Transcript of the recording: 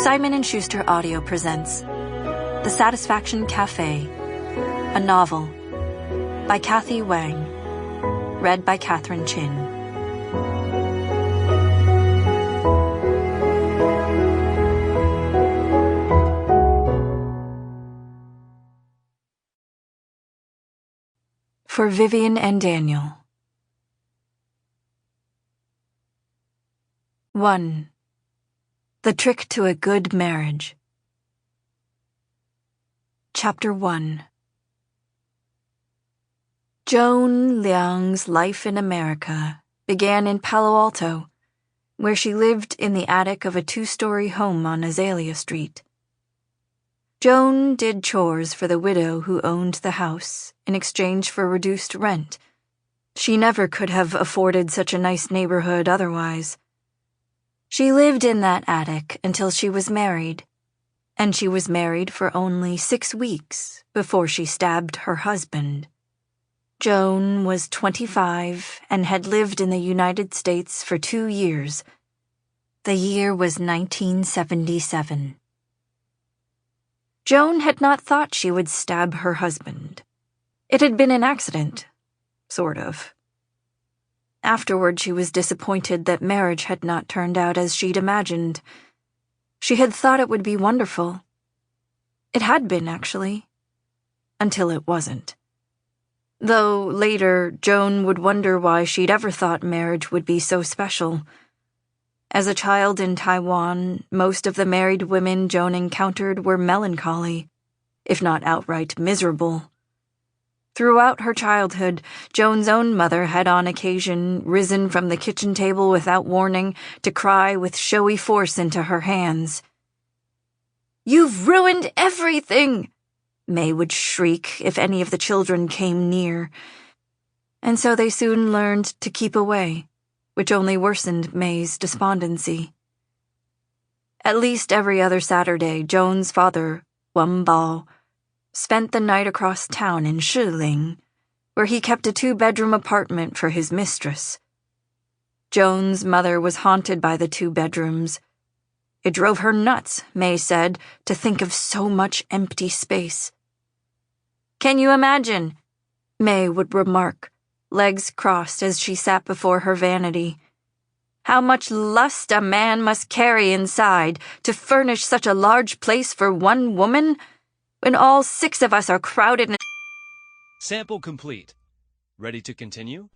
Simon & Schuster Audio presents The Satisfaction Café, a novel by Wang, read by Katharine Chin. For Vivian and Daniel. 1. The Trick to a Good Marriage. Chapter 1. Joan Liang's life in America began in Palo Alto, where she lived in the attic of a 2-story home on Azalea Street. Joan did chores for the widow who owned the house in exchange for reduced rent. She never could have afforded such a nice neighborhood otherwise. She lived in that attic until she was married, and she was married for only 6 weeks before she stabbed her husband. Joan was 25 and had lived in the United States for 2 years. The year was 1977. Joan had not thought she would stab her husband. It had been an accident, sort of. Afterward, she was disappointed that marriage had not turned out as she'd imagined. She had thought it would be wonderful. It had been, actually. Until it wasn't. Though later, Joan would wonder why she'd ever thought marriage would be so special. As a child in Taiwan, most of the married women Joan encountered were melancholy, if not outright miserable. Throughout her childhood, Joan's own mother had on occasion risen from the kitchen table without warning to cry with showy force into her hands. "You've ruined everything!" May would shriek if any of the children came near. And so they soon learned to keep away, which only worsened May's despondency. At least every other Saturday, Joan's father, Wang, spent the night across town in Shiling, where he kept a 2-bedroom apartment for his mistress. Joan's mother was haunted by the 2 bedrooms. It drove her nuts, May said, to think of so much empty space. "Can you imagine?" May would remark, legs crossed as she sat before her vanity. "How much lust a man must carry inside to furnish such a large place for one woman, when all 6 of us are crowded in..." Sample complete. Ready to continue?